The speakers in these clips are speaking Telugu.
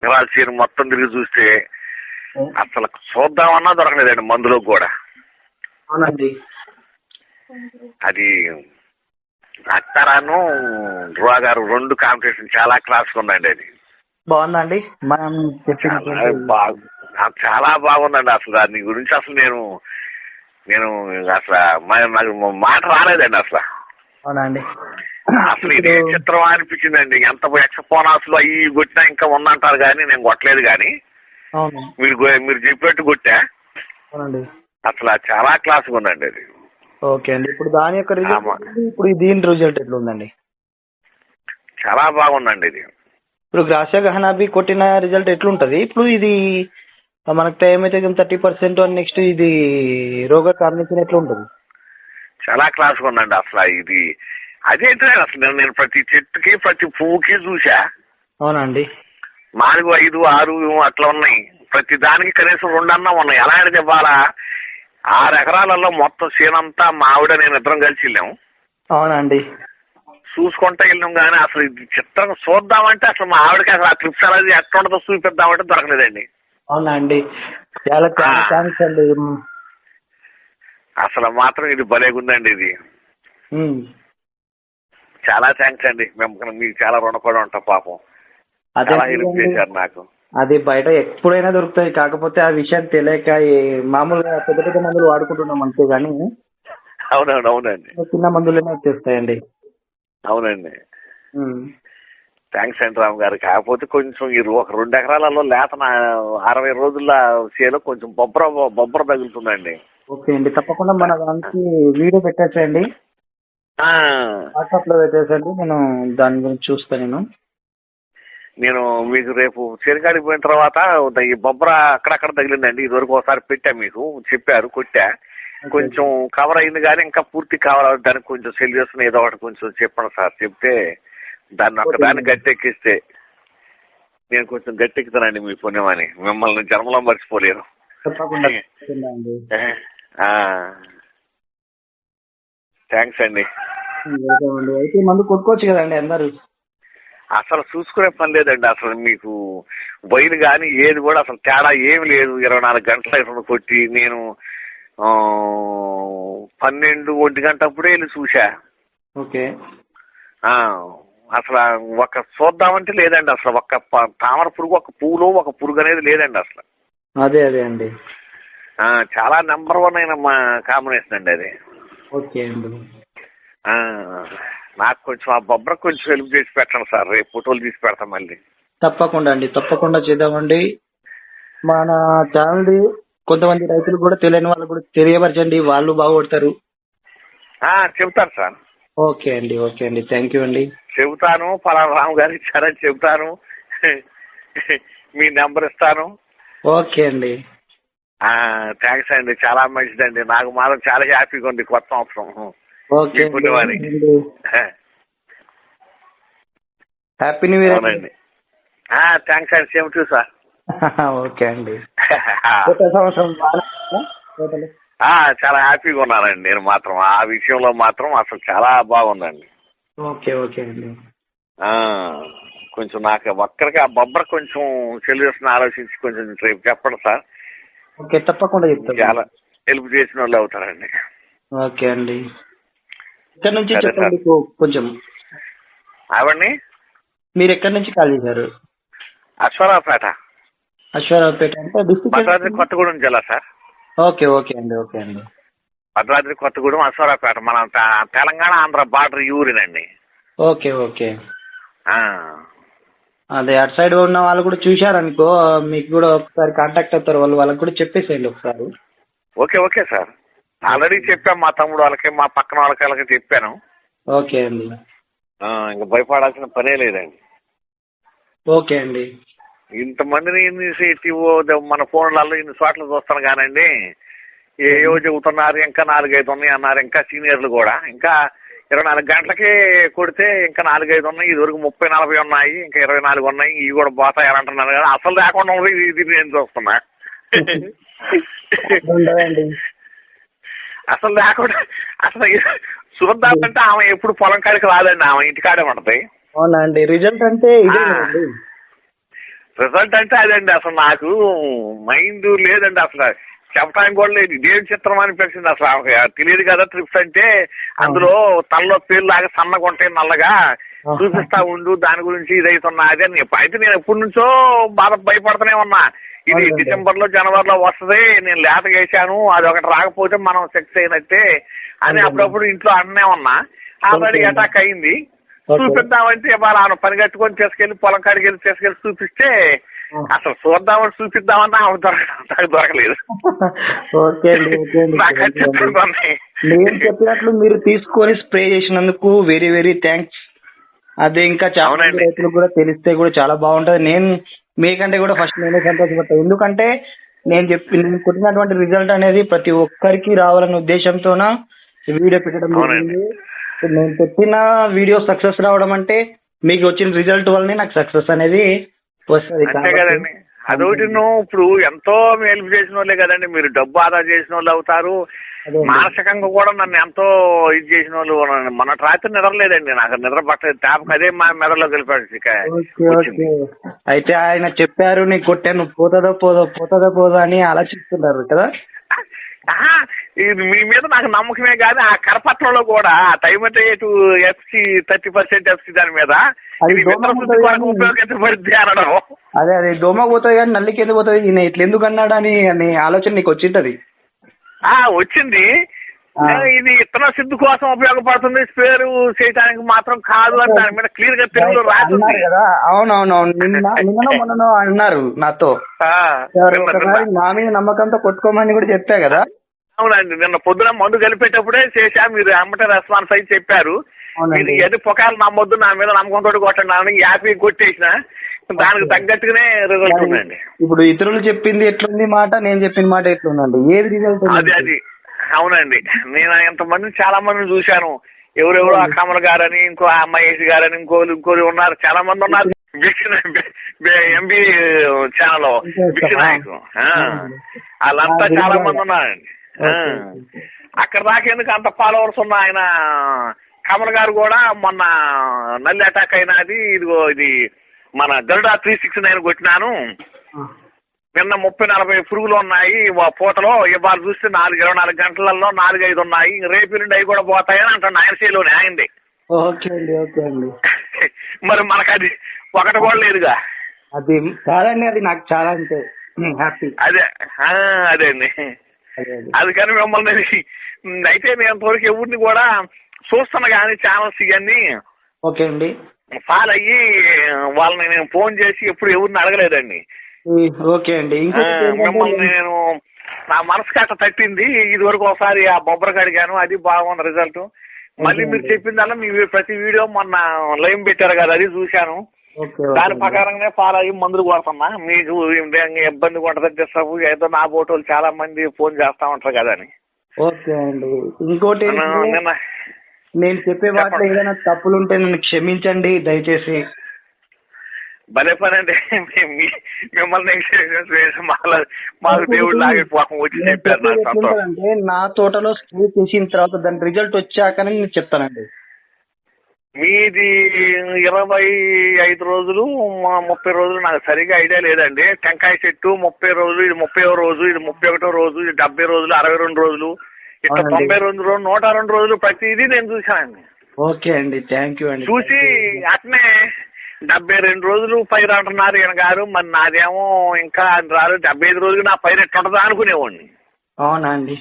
ఎకరాల చేను మొత్తం తిరిగి చూస్తే అసలు చూద్దామన్నా దొరకలేదండి మందులో కూడా. అవునండి. అది అక్తరాను ధ్రువ గారు 2 కాంపిటీషన్ చాలా క్లాస్గా ఉందండి. అది బాగుందండి మనం చాలా బాగుందండి. అసలు దాని గురించి అసలు నేను అసలు నాకు మాట రాలేదండి అసలు. అవునండి. అసలు ఇది చిత్రం అనిపించిందండి. ఎంత యక్షపోనాసులు అవి కొట్టినా ఇంకా ఉందంటారు కానీ నేను కొట్టలేదు. కానీ మీరు చెప్పినట్టు కొట్టా. అవునండి. అసలు చాలా క్లాస్గా ఉందండి అది. ఓకే అండి. ఇప్పుడు దాని యొక్క రిజల్ట్, ఇప్పుడు దీని రిజల్ట్ ఎట్లా ఉందండి? చాలా బాగుందండి ఇది. ఇప్పుడు గ్రాసియా గహనాబి కొట్టిన రిజల్ట్ ఎట్లుంటది? ఇప్పుడు ఇది మనకు టైం అయితే 30% నెక్స్ట్ ఇది రోగ కార్మికులు ఎట్లా ఉంటుంది? చాలా క్లాస్గా ఉందండి అసలు. ఇది అదేంటే అసలు నేను ప్రతి చెట్టుకి ప్రతి పువ్వుకి చూసా. అవునండి. 4, 5, 6 అట్లా ఉన్నాయి. ప్రతి దానికి కనీసం 2 అన్నా ఉన్నాయి. ఎలా అంటే ఇవ్వాలా 6 ఎకరాలలో మొత్తం సీనంతా మా ఆవిడ నేను ఇద్దరం కలిసి వెళ్ళాము. అవునండి. చూసుకుంటా వెళ్ళాం. కానీ అసలు ఇది చిత్రం చూద్దామంటే అసలు మా ఆవిడకి అసలు ఆ ట్రిప్స్ అనేది ఎట్లా ఉంటుందో చూపిద్దామంటే దొరకలేదండి. అవునండి. చాలా థాంక్స్ అండి. అసలు మాత్రం ఇది భలేగుందండి. ఇది చాలా థ్యాంక్స్ అండి. మీకు చాలా రుణపడి ఉంటాం. పాపం చాలా హెల్ప్ చేశారు నాకు. అది బయట ఎప్పుడైనా దొరుకుతాయి. కాకపోతే ఆ విషయం తెలియక మామూలుగా పెద్ద పెద్ద మందులు వాడుకుంటున్నాం అంతే. కానీ అవునండి. చిన్న మందులనే వచ్చేస్తాయండి. అవునండి. థ్యాంక్స్ అండి రామ్ గారు. కాకపోతే కొంచెం ఈ 2 ఎకరాలలో లేత 60 రోజుల చేలో కొంచెం బొబ్బర తగులుతుందండి. ఓకే అండి. తప్పకుండా మన దానికి వీడియో పెట్టేసేయండి, వాట్సాప్ లో పెట్టేసండి. నేను దాని గురించి చూస్తాను. నేను మీకు రేపు చేరికాడికి పోయిన తర్వాత ఈ బొబ్బర అక్కడక్కడ తగిలిందండి. ఇదివరకు ఒకసారి పెట్టా, మీకు చెప్పారు, కొట్టా. కొంచెం కవర్ అయింది కానీ ఇంకా పూర్తి కవర్ అవుతుంది. దానికి కొంచెం సెల్యూషన్ ఏదో ఒకటి కొంచెం చెప్పండి సార్. చెప్తే దాన్ని ఒక్కదాన్ని గట్టెక్కిస్తే నేను కొంచెం గట్టెక్కుతానండి మీ పుణ్యమని. మిమ్మల్ని జన్మలో మర్చిపోలేను. థ్యాంక్స్ అండి. అయితే మందు కొట్టుకోవచ్చు కదండి అందరు. అసలు చూసుకునే పని లేదండి. అసలు మీకు వైన్ కానీ ఏది కూడా అసలు తేడా ఏమి లేదు. 24 గంటల కొట్టి నేను 12, 1 గంట అప్పుడే వెళ్ళి చూసా. ఓకే. అసలు ఒక చూద్దామంటే లేదండి. అసలు ఒక్క తామర పురుగు, ఒక పూలో ఒక పురుగు అనేది లేదండి అసలు. అదే అండి. చాలా నెంబర్ 1 అయిన మా కాంబినేషన్ అండి అది. ఓకే అండి. నాకు కొంచెం ఆ బొబ్బర కొంచెం హెల్ప్ చేసి పెట్టండి సార్. రేపు ఫోటోలు తీసి పెడతాం మళ్ళీ. తప్పకుండా అండి, తప్పకుండా చేద్దామండి. మన ఛానల్ కొంతమంది రైతులు కూడా తెలియని వాళ్ళు కూడా తెలియపరచండి, వాళ్ళు బాగుపడతారు. చెబుతాను సార్. ఓకే అండి. థ్యాంక్ యూ అండి. చెబుతాను. పలానా రాము గారు ఇచ్చారని చెబుతాను. మీ నెంబర్ ఇస్తాను. ఓకే అండి. థ్యాంక్స్ అండి. చాలా మంచిదండి. నాకు మాత్రం చాలా హ్యాపీగా ఉంది కొత్త సంవత్సరం. ఓకే. Happy new year. అవునండి. థ్యాంక్స్ అండి. Same to sir. ఓకే అండి. చాలా హ్యాపీగా ఉన్నానండి నేను మాత్రం. ఆ విషయంలో మాత్రం అసలు చాలా బాగుందండి. ఓకే అండి. కొంచెం నాకు ఒక్కరికి ఆ బొబ్బర కొంచెం సొల్యూషన్ ఆలోచించి కొంచెం రేపు చెప్పండి సార్. ఓకే, తప్పకుండా చెప్తాను. చాలా హెల్ప్ చేసిన వాళ్ళు అవుతారండి. ఓకే అండి. ఇక్కడ నుంచి చెప్పండి కొంచెం. అవండి, మీరు ఎక్కడి నుంచి కాల్ చేశారు? అశ్వరావుపేట అంటే డిస్ట్రిక్ట్ భద్రాద్రి కొత్తగూడెం జిల్లా సార్. ఓకే అండి. భద్రాద్రి కొత్తగూడెం, అశ్వరావుపేట, మన తెలంగాణ ఆంధ్ర బార్డర్ ఊరినండి. ఓకే. అదే అటు సైడ్ ఉన్న వాళ్ళు కూడా చూశారనుకో, మీకు కూడా ఒకసారి కాంటాక్ట్ అవుతారు. వాళ్ళకి కూడా చెప్పేసేయండి ఒకసారి. Okay sir. ఆల్రెడీ చెప్పాను మా తమ్ముడు వాళ్ళకి, మా పక్కన వాళ్ళకి చెప్పాను. ఓకే అండి. ఇంకా భయపడాల్సిన పనే లేదండి. ఓకే అండి. ఇంతమందిని మన ఫోన్లలో ఇన్ని చోట్ల చూస్తాను కానండి, ఏవో చెబుతున్నారు. ఇంకా 4-5 ఉన్నాయి అన్నారు. ఇంకా సీనియర్లు కూడా ఇంకా 24 గంటలకే కొడితే ఇంకా 4-5 ఉన్నాయి. ఇదివరకు 30-40 ఉన్నాయి. ఇంకా 24 ఉన్నాయి. ఇవి కూడా పోతాయని అంటున్నారు కదా. అసలు లేకుండా ఇది నేను చూస్తున్నా. అసలు లేకుండా అసలు చూద్దామంటే ఆమె ఎప్పుడు పొలం కాడికి రాదండి. ఆమె ఇంటికాడే ఉంటది. అవునా అండి. రిజల్ట్ అంటే ఇదే. రిజల్ట్ అంటే అదండి, అసలు నాకు మైండ్ లేదండి అసలు, చెప్పడానికి కూడా లేదు. ఇదేం చిత్రం అనిపించింది అసలు. తెలియదు కదా ట్రిప్స్ అంటే, అందులో తలలో పేర్లు లాగా సన్నగా ఉంటాయి నల్లగా, చూపిస్తా ఉండు దాని గురించి ఇదైతున్నా అదే. అయితే నేను ఎప్పటి నుంచో భయపడుతూనే ఉన్నా, ఇది డిసెంబర్ లో జనవరిలో వస్తుంది, నేను లేతగా వేసాను, అది ఒకటి రాకపోతే మనం సక్సెస్ అయినట్టే అని అప్పుడప్పుడు ఇంట్లో అన్నే ఉన్నా. ఆల్రెడీ అటాక్ అయింది. చూపిద్దామంటే వాళ్ళ పని కట్టుకొని తీసుకెళ్లి పొలం కాడికి వెళ్ళి తీసుకెళ్లి చూపిస్తే అసలు చూద్దామని చూపిద్దామన్నా నాకు దొరకలేదు. నేను చెప్పినట్లు మీరు తీసుకొని స్ప్రే చేసినందుకు వెరీ వెరీ థ్యాంక్స్. అదే ఇంకా చాలా రైతులకు కూడా తెలిస్తే కూడా చాలా బాగుంటది. నేను మీకంటే కూడా ఫస్ట్ నేనే సంతోషపడతాను. ఎందుకంటే నేను కొట్టినటువంటి రిజల్ట్ అనేది ప్రతి ఒక్కరికి రావాలనే ఉద్దేశంతోన వీడియో పెట్టడం జరిగింది. నేను పెట్టిన వీడియో సక్సెస్ రావడం అంటే మీకు వచ్చిన రిజల్ట్ వల్లనే నాకు సక్సెస్ అనేది వస్తుంది. అంతే కదండి. అదొకటి ఇప్పుడు ఎంతో హెల్ప్ చేసిన వాళ్ళే కదండి, మీరు డబ్బు ఆదా చేసిన వాళ్ళు అవుతారు, మానసికంగా కూడా నన్ను ఎంతో ఇది చేసిన వాళ్ళు. మన రాత్రి నిద్రలేదండి, నాకు నిద్ర పట్టలేదు, ట్యాప్ అదే మా మెదడులో కలిపాడు. అయితే ఆయన చెప్పారు నీకు కొట్టాను, పోతుందో పోదో అని ఆలోచిస్తున్నారు కదా. ఇది మీ మీద నాకు నమ్మకమే కానీ ఆ కరపత్రంలో కూడా ఆ టైం అంటే FC 30% FC దాని మీద ఉపయోగించబడింది అనడం. అదే దోమ పోతుంది కానీ నల్లికి ఎందుకు పోతుంది, ఈయన ఇట్లా ఎందుకు అన్నాడు అని ఆలోచన నీకు వచ్చింటది. వచ్చింది. ఇది ఇతర సిద్ధు కోసం ఉపయోగపడుతుంది, స్పేరు చేయడానికి మాత్రం కాదు అని దాని మీద క్లియర్ గా తెలుగులో రాస్తున్నారు కదా. అవునవునవును, నిన్న మొన్న అన్నారు నాతో, నా మీద నమ్మకంతో కొట్టుకోమని కూడా చెప్పా కదా. అవునండి, నిన్న పొద్దున మందు కలిపేటప్పుడే చేశా, మీరు అమ్మటే రెస్పాన్స్ అయి చెప్పారు. ఇది ఎది పొకాలు నమ్మొద్దు, నా మీద నమ్మకంతో కొట్టండి, యాపీ కొట్టేసిన దానికి తగ్గట్టుగానే రిజల్ట్ ఉందండి. ఇప్పుడు ఇతరులు చెప్పింది ఎట్లుంది మాట, నేను చెప్పిన మాట ఎట్లుందండి, ఏది రిజల్ట్? అది అవునండి. నేను ఎంతమందిని చాలా మందిని చూశాను, ఎవరెవరో ఆ కమల్ గారని, ఇంకో మహేష్ గారని, ఇంకోరు ఉన్నారు, చాలా మంది ఉన్నారు. ఎంబీ ఛానల్ బిక్ష నాయకు వాళ్ళంతా చాలా మంది ఉన్నారండి. అక్కడ దాకేందుకు అంత ఫాలోవర్స్ ఉన్న ఆయన కమల్ గారు కూడా మొన్న నల్లి అటాక్ అయినది, ఇదిగో ఇది మన గరుడా 369 కొట్టినాను, నిన్న 30-40 పురుగులు ఉన్నాయి పూటలో, ఇవాళ చూస్తే 24 గంటలలో 4-5 ఉన్నాయి, రేపు నుండి అవి కూడా పోతాయని అంటాడు ఆయన శైలిలోనే ఆయనది. మరి మనకు అది ఒకటి కూడా లేదుగా. అది కాదండి, అది నాకు చాలా అంటే హ్యాపీ. అదే అండి, అది కానీ మిమ్మల్ని అయితే నేను ఇంతవరకు ఎవరిని కూడా చూస్తున్నా కానీ ఛానల్స్ ఇవన్నీ ఓకే అండి ఫాలో అయ్యి వాళ్ళని నేను ఫోన్ చేసి ఎప్పుడు ఎవరిని అడగలేదండి. ఓకే అండి, మిమ్మల్ని నేను నా మనసు కాట తట్టింది. ఇది వరకు ఒకసారి ఆ బొబ్బరికి అడిగాను, అది బాగుంది రిజల్ట్. మళ్ళీ మీరు చెప్పిందల్లా మీ ప్రతి వీడియో మొన్న లైవ్ పెట్టారు కదా, అది చూశాను. దాని ప్రకారంగానే ఫాలో అయ్యి మందులు కొడుతున్నా. మీకు ఇబ్బంది ఉంటుంది డిస్టర్బ్ ఏదో నా ఫోటోలు చాలా మంది ఫోన్ చేస్తా ఉంటారు కదా అని. ఓకే అండి, ఇంకోటి నేను చెప్పే వాటిలో ఏదైనా తప్పులు ఉంటే నన్ను క్షమించండి దయచేసి. భలే పని అండి, మిమ్మల్ని మాకు దేవుడు లాగే వచ్చి చెప్పారు. అంటే నా తోటలో స్ప్రే చేసిన తర్వాత దాని రిజల్ట్ వచ్చాకనే నేను చెప్తానండి. మీది 25 రోజులు 30 రోజులు నాకు సరిగా ఐడియా లేదండి. టెంకాయ చెట్టు 30 రోజులు, ఇది 30వ రోజు, ఇది 31వ రోజు, ఇది 70 రోజులు, 62 రోజులు, ఇట్లా 92 రోజులు, 102 రోజులు ప్రతిదీ నేను చూశానండి. ఓకే అండి, థ్యాంక్ యూ అండి. చూసి అట్నే 72 రోజులు పైరు అంటున్నారు ఈయన గారు, మరి నాదేమో ఇంకా రాదు, 75 రోజులు నా పైరు ఎట్టుంటుందా అనుకునేవాడిని. అవునా అండి,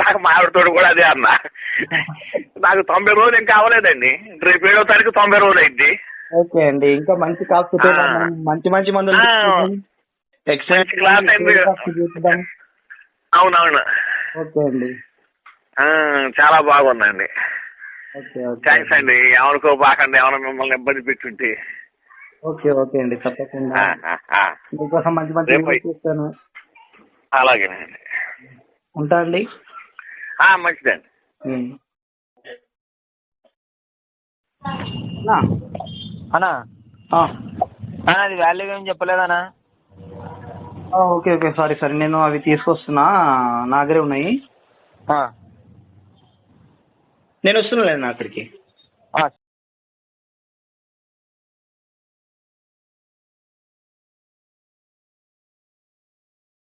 నాకు మావిడితోడు కూడా అదే అన్న. నాకు 90 రోజులు ఇంకా అవ్వలేదండి, రేపు 7వ తారీఖు 90 రోజులు అయింది. ఓకే అండి, ఇంకా మంచి కాకపోతే మంచి మందులు క్లాస్ అయింది. అవునవును, ఓకే అండి, చాలా బాగుందండి. థ్యాంక్స్ అండి, ఎవరికో బాకండి, ఎవరైనా మిమ్మల్ని ఇబ్బంది పెట్టుంటే. ఓకే ఓకే అండి, తప్పకుండా మీకోసం మంచి మంచి చూస్తాను. అలాగేనండి, ఉంటా అండి. మంచిదండి. అన్నా అది వాల్యూ ఏం చెప్పలేదనా? ఓకే ఓకే, సారీ నేను అవి తీసుకొస్తున్నా, నా దగ్గరే ఉన్నాయి, నేను వస్తున్నా లేదు అక్కడికి.